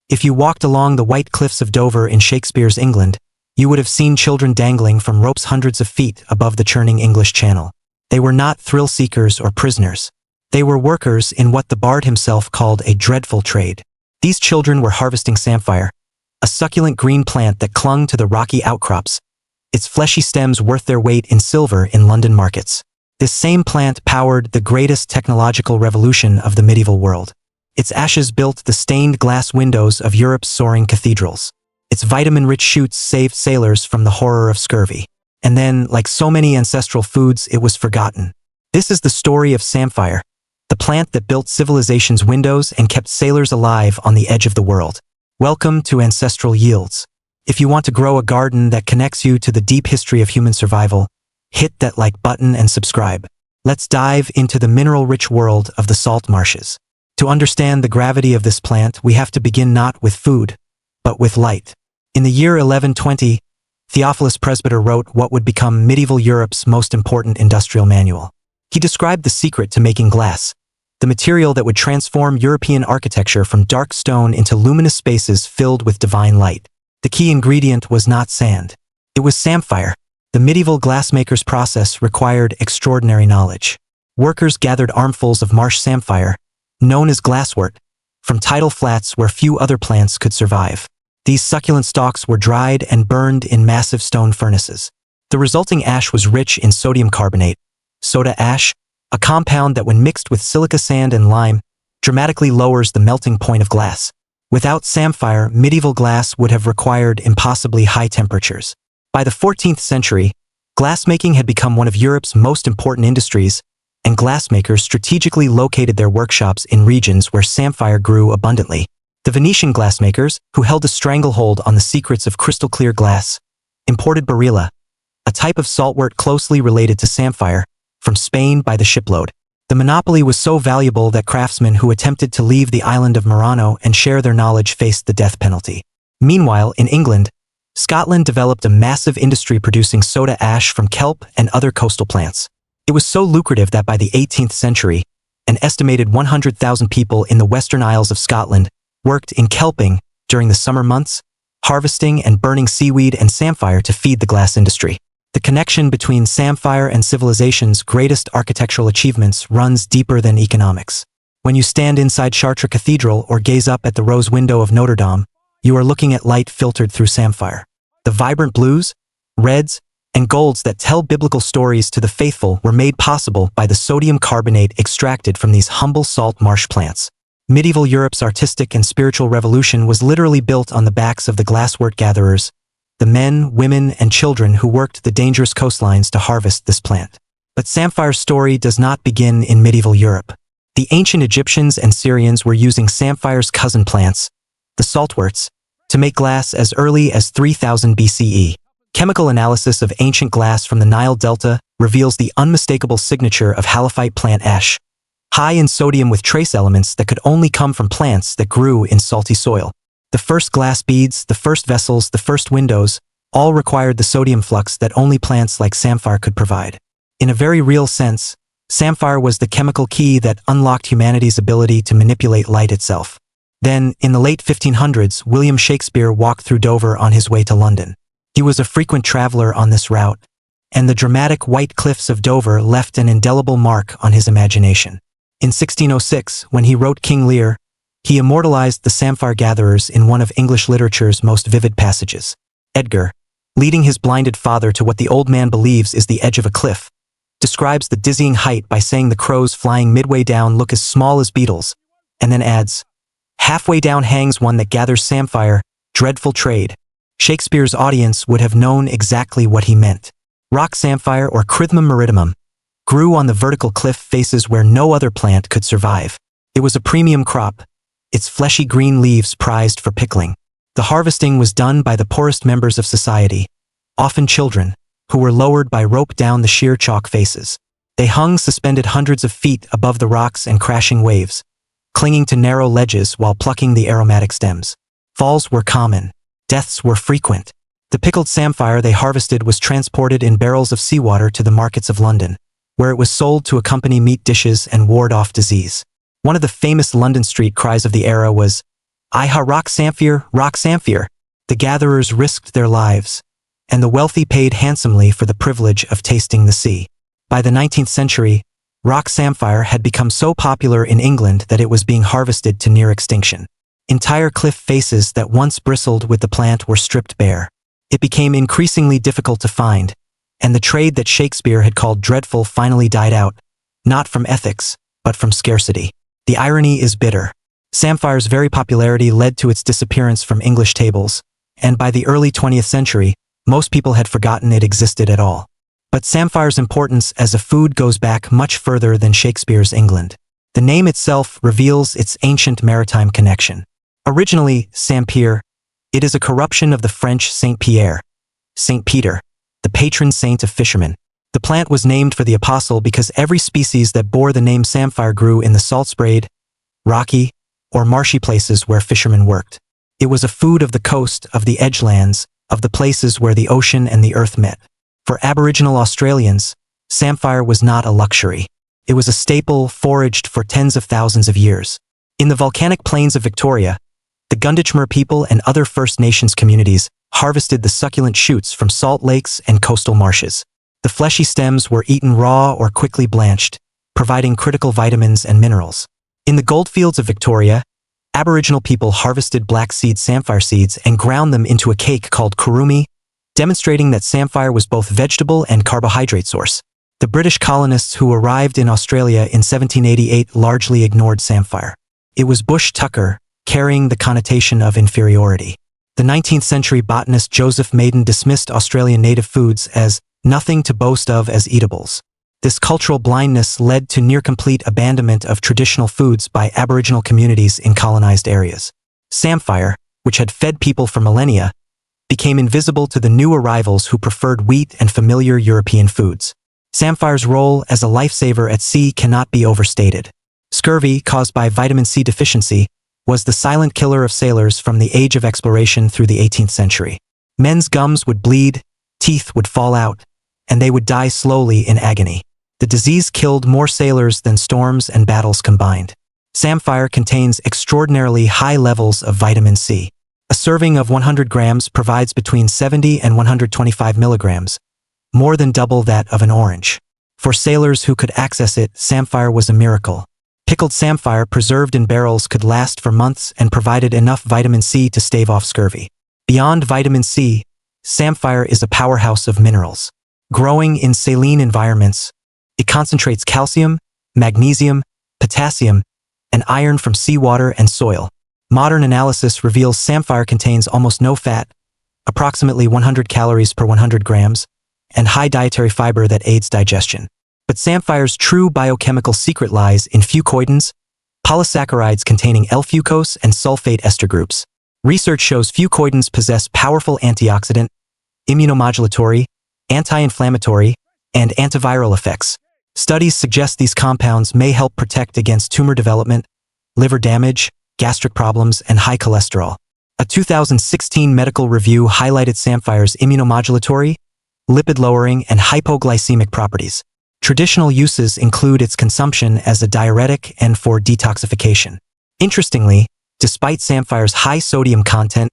If you walked along the white cliffs of Dover in Shakespeare's England, you would have seen children dangling from ropes hundreds of feet above the churning English Channel. They were not thrill-seekers or prisoners. They were workers in what the bard himself called a dreadful trade. These children were harvesting samphire, a succulent green plant that clung to the rocky outcrops, its fleshy stems worth their weight in silver in London markets. This same plant powered the greatest technological revolution of the medieval world. Its ashes built the stained glass windows of Europe's soaring cathedrals. Its vitamin-rich shoots saved sailors from the horror of scurvy. And then, like so many ancestral foods, it was forgotten. This is the story of samphire, the plant that built civilization's windows and kept sailors alive on the edge of the world. Welcome to Ancestral Yields. If you want to grow a garden that connects you to the deep history of human survival, hit that like button and subscribe. Let's dive into the mineral-rich world of the salt marshes. To understand the gravity of this plant, we have to begin not with food, but with light. In the year 1120, Theophilus Presbyter wrote what would become medieval Europe's most important industrial manual. He described the secret to making glass, the material that would transform European architecture from dark stone into luminous spaces filled with divine light. The key ingredient was not sand. It was samphire. The medieval glassmakers' process required extraordinary knowledge. Workers gathered armfuls of marsh samphire, known as glasswort, from tidal flats where few other plants could survive. These succulent stalks were dried and burned in massive stone furnaces. The resulting ash was rich in sodium carbonate, soda ash, a compound that when mixed with silica sand and lime, dramatically lowers the melting point of glass. Without samphire, medieval glass would have required impossibly high temperatures. By the 14th century, glassmaking had become one of Europe's most important industries, and glassmakers strategically located their workshops in regions where samphire grew abundantly. The Venetian glassmakers, who held a stranglehold on the secrets of crystal-clear glass, imported barilla, a type of saltwort closely related to samphire, from Spain by the shipload. The monopoly was so valuable that craftsmen who attempted to leave the island of Murano and share their knowledge faced the death penalty. Meanwhile, in England, Scotland developed a massive industry producing soda ash from kelp and other coastal plants. It was so lucrative that by the 18th century, an estimated 100,000 people in the Western Isles of Scotland worked in kelping during the summer months, harvesting and burning seaweed and samphire to feed the glass industry. The connection between samphire and civilization's greatest architectural achievements runs deeper than economics. When you stand inside Chartres Cathedral or gaze up at the rose window of Notre-Dame, you are looking at light filtered through samphire. The vibrant blues, reds, and golds that tell biblical stories to the faithful were made possible by the sodium carbonate extracted from these humble salt marsh plants. Medieval Europe's artistic and spiritual revolution was literally built on the backs of the glasswort gatherers, the men, women, and children who worked the dangerous coastlines to harvest this plant. But samphire's story does not begin in medieval Europe. The ancient Egyptians and Syrians were using samphire's cousin plants, the saltworts, to make glass as early as 3000 BCE. Chemical analysis of ancient glass from the Nile Delta reveals the unmistakable signature of halophyte plant ash, high in sodium with trace elements that could only come from plants that grew in salty soil. The first glass beads, the first vessels, the first windows, all required the sodium flux that only plants like samphire could provide. In a very real sense, samphire was the chemical key that unlocked humanity's ability to manipulate light itself. Then, in the late 1500s, William Shakespeare walked through Dover on his way to London. He was a frequent traveler on this route, and the dramatic white cliffs of Dover left an indelible mark on his imagination. In 1606, when he wrote King Lear, he immortalized the samphire gatherers in one of English literature's most vivid passages. Edgar, leading his blinded father to what the old man believes is the edge of a cliff, describes the dizzying height by saying the crows flying midway down look as small as beetles, and then adds, "Halfway down hangs one that gathers samphire, dreadful trade." Shakespeare's audience would have known exactly what he meant. Rock samphire, or Crythmum meridimum, grew on the vertical cliff faces where no other plant could survive. It was a premium crop, its fleshy green leaves prized for pickling. The harvesting was done by the poorest members of society, often children, who were lowered by rope down the sheer chalk faces. They hung suspended hundreds of feet above the rocks and crashing waves, clinging to narrow ledges while plucking the aromatic stems. Falls were common. Deaths were frequent. The pickled samphire they harvested was transported in barrels of seawater to the markets of London, where it was sold to accompany meat dishes and ward off disease. One of the famous London street cries of the era was, "Iha, rock samphire, rock samphire." The gatherers risked their lives, and the wealthy paid handsomely for the privilege of tasting the sea. By the 19th century, rock samphire had become so popular in England that it was being harvested to near extinction. Entire cliff faces that once bristled with the plant were stripped bare. It became increasingly difficult to find, and the trade that Shakespeare had called dreadful finally died out, not from ethics, but from scarcity. The irony is bitter. Samphire's very popularity led to its disappearance from English tables, and by the early 20th century, most people had forgotten it existed at all. But samphire's importance as a food goes back much further than Shakespeare's England. The name itself reveals its ancient maritime connection. Originally, Samphire, it is a corruption of the French Saint Pierre, Saint Peter, the patron saint of fishermen. The plant was named for the apostle because every species that bore the name samphire grew in the salt-sprayed, rocky, or marshy places where fishermen worked. It was a food of the coast, of the edgelands, of the places where the ocean and the earth met. For Aboriginal Australians, samphire was not a luxury. It was a staple foraged for tens of thousands of years. In the volcanic plains of Victoria, the Gunditjmara people and other First Nations communities harvested the succulent shoots from salt lakes and coastal marshes. The fleshy stems were eaten raw or quickly blanched, providing critical vitamins and minerals. In the goldfields of Victoria, Aboriginal people harvested black seed samphire seeds and ground them into a cake called kurumi, demonstrating that samphire was both vegetable and carbohydrate source. The British colonists who arrived in Australia in 1788 largely ignored samphire. It was bush tucker, carrying the connotation of inferiority. The 19th century botanist Joseph Maiden dismissed Australian native foods as nothing to boast of as eatables. This cultural blindness led to near-complete abandonment of traditional foods by Aboriginal communities in colonized areas. Samphire, which had fed people for millennia, became invisible to the new arrivals who preferred wheat and familiar European foods. Samphire's role as a lifesaver at sea cannot be overstated. Scurvy, caused by vitamin C deficiency, was the silent killer of sailors from the age of exploration through the 18th century. Men's gums would bleed, teeth would fall out, and they would die slowly in agony. The disease killed more sailors than storms and battles combined. Samphire contains extraordinarily high levels of vitamin C. A serving of 100 grams provides between 70 and 125 milligrams, more than double that of an orange. For sailors who could access it, samphire was a miracle. Pickled samphire preserved in barrels could last for months and provided enough vitamin C to stave off scurvy. Beyond vitamin C, samphire is a powerhouse of minerals. Growing in saline environments, it concentrates calcium, magnesium, potassium, and iron from seawater and soil. Modern analysis reveals samphire contains almost no fat, approximately 100 calories per 100 grams, and high dietary fiber that aids digestion. But samphire's true biochemical secret lies in fucoidins, polysaccharides containing L-fucose and sulfate ester groups. Research shows fucoidins possess powerful antioxidant, immunomodulatory, anti-inflammatory, and antiviral effects. Studies suggest these compounds may help protect against tumor development, liver damage, gastric problems, and high cholesterol. A 2016 medical review highlighted samphire's immunomodulatory, lipid-lowering, and hypoglycemic properties. Traditional uses include its consumption as a diuretic and for detoxification. Interestingly, despite samphire's high sodium content,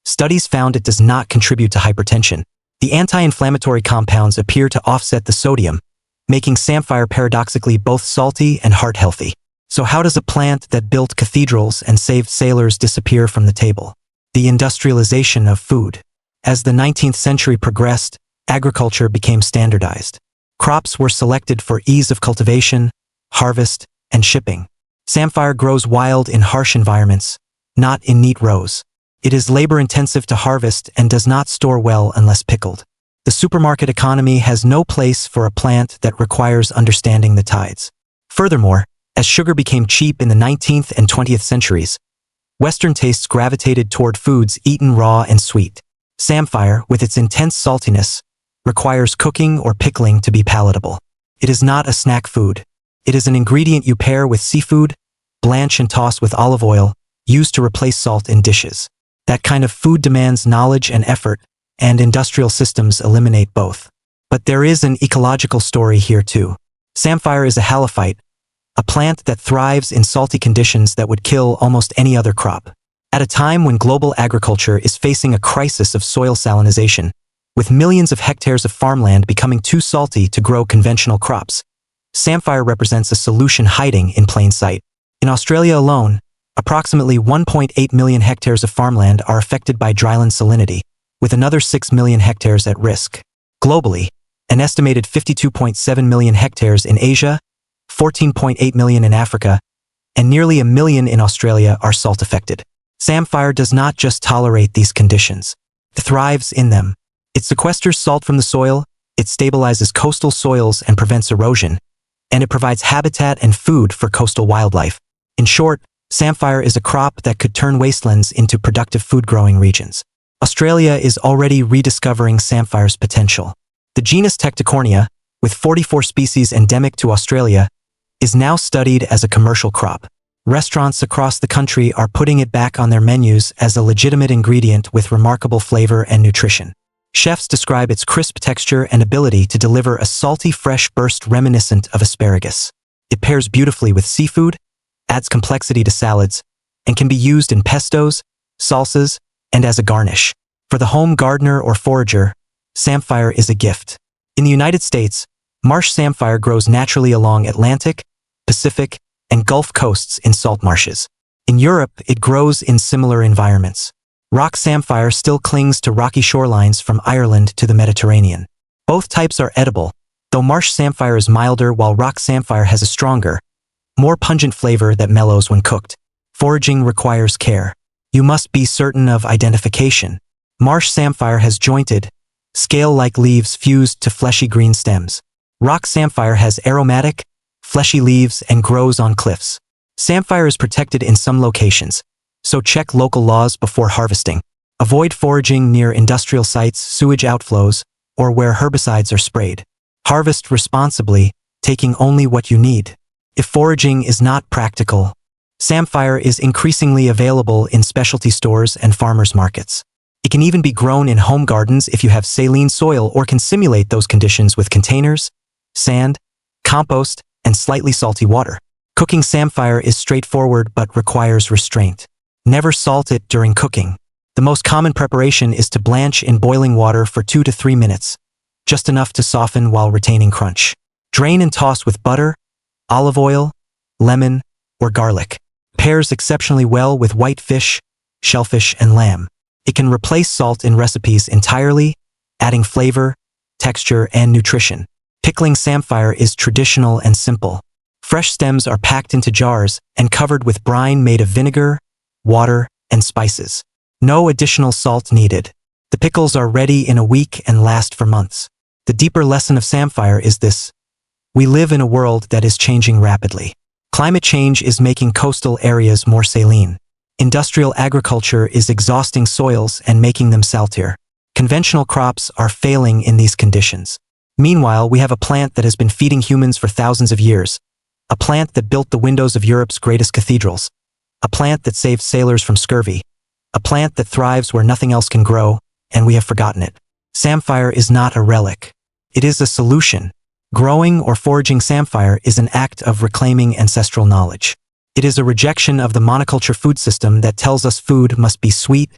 studies found it does not contribute to hypertension. The anti-inflammatory compounds appear to offset the sodium, making samphire paradoxically both salty and heart-healthy. So how does a plant that built cathedrals and saved sailors disappear from the table? The industrialization of food. As the 19th century progressed, agriculture became standardized. Crops were selected for ease of cultivation, harvest, and shipping. Samphire grows wild in harsh environments, not in neat rows. It is labor-intensive to harvest and does not store well unless pickled. The supermarket economy has no place for a plant that requires understanding the tides. Furthermore, as sugar became cheap in the 19th and 20th centuries, Western tastes gravitated toward foods eaten raw and sweet. Samphire, with its intense saltiness, requires cooking or pickling to be palatable. It is not a snack food. It is an ingredient you pair with seafood, blanch and toss with olive oil, used to replace salt in dishes. That kind of food demands knowledge and effort, and industrial systems eliminate both. But there is an ecological story here too. Samphire is a halophyte, a plant that thrives in salty conditions that would kill almost any other crop. At a time when global agriculture is facing a crisis of soil salinization, with millions of hectares of farmland becoming too salty to grow conventional crops, Samphire represents a solution hiding in plain sight. In Australia alone, approximately 1.8 million hectares of farmland are affected by dryland salinity, with another 6 million hectares at risk. Globally, an estimated 52.7 million hectares in Asia, 14.8 million in Africa, and nearly a million in Australia are salt-affected. Samphire does not just tolerate these conditions. It thrives in them. It sequesters salt from the soil, it stabilizes coastal soils and prevents erosion, and it provides habitat and food for coastal wildlife. In short, Samphire is a crop that could turn wastelands into productive food-growing regions. Australia is already rediscovering Samphire's potential. The genus Tecticornia, with 44 species endemic to Australia, is now studied as a commercial crop. Restaurants across the country are putting it back on their menus as a legitimate ingredient with remarkable flavor and nutrition. Chefs describe its crisp texture and ability to deliver a salty, fresh burst reminiscent of asparagus. It pairs beautifully with seafood, adds complexity to salads, and can be used in pestos, salsas, and as a garnish. For the home gardener or forager, Samphire is a gift. In the United States, marsh samphire grows naturally along Atlantic, Pacific, and Gulf coasts in salt marshes. In Europe, it grows in similar environments. Rock samphire still clings to rocky shorelines from Ireland to the Mediterranean. Both types are edible, though marsh samphire is milder while rock samphire has a stronger, more pungent flavor that mellows when cooked. Foraging requires care. You must be certain of identification. Marsh samphire has jointed, scale-like leaves fused to fleshy green stems. Rock samphire has aromatic, fleshy leaves and grows on cliffs. Samphire is protected in some locations, so check local laws before harvesting. Avoid foraging near industrial sites, sewage outflows, or where herbicides are sprayed. Harvest responsibly, taking only what you need. If foraging is not practical, Samphire is increasingly available in specialty stores and farmers markets. It can even be grown in home gardens if you have saline soil or can simulate those conditions with containers, sand, compost, and slightly salty water. Cooking samphire is straightforward but requires restraint. Never salt it during cooking. The most common preparation is to blanch in boiling water for 2 to 3 minutes, just enough to soften while retaining crunch. Drain and toss with butter, olive oil, lemon, or garlic. Pairs exceptionally well with white fish, shellfish, and lamb. It can replace salt in recipes entirely, adding flavor, texture, and nutrition. Pickling samphire is traditional and simple. Fresh stems are packed into jars and covered with brine made of vinegar, water, and spices. No additional salt needed. The pickles are ready in a week and last for months. The deeper lesson of samphire is this: we live in a world that is changing rapidly. Climate change is making coastal areas more saline. Industrial agriculture is exhausting soils and making them saltier. Conventional crops are failing in these conditions. Meanwhile, we have a plant that has been feeding humans for thousands of years. A plant that built the windows of Europe's greatest cathedrals. A plant that saved sailors from scurvy. A plant that thrives where nothing else can grow, and we have forgotten it. Samphire is not a relic. It is a solution. Growing or foraging samphire is an act of reclaiming ancestral knowledge. It is a rejection of the monoculture food system that tells us food must be sweet,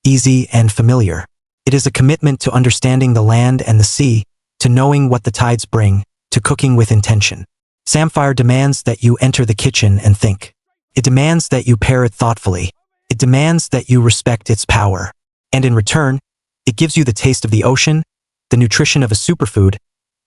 easy, and familiar. It is a commitment to understanding the land and the sea, to knowing what the tides bring, to cooking with intention. Samphire demands that you enter the kitchen and think. It demands that you pair it thoughtfully. It demands that you respect its power. And in return, it gives you the taste of the ocean, the nutrition of a superfood,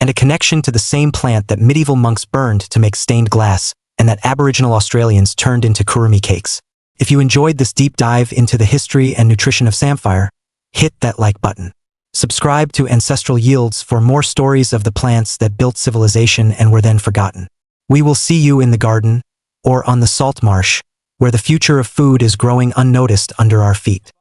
and a connection to the same plant that medieval monks burned to make stained glass, and that Aboriginal Australians turned into kurumi cakes. If you enjoyed this deep dive into the history and nutrition of samphire, hit that like button. Subscribe to Ancestral Yields for more stories of the plants that built civilization and were then forgotten. We will see you in the garden, or on the salt marsh, where the future of food is growing unnoticed under our feet.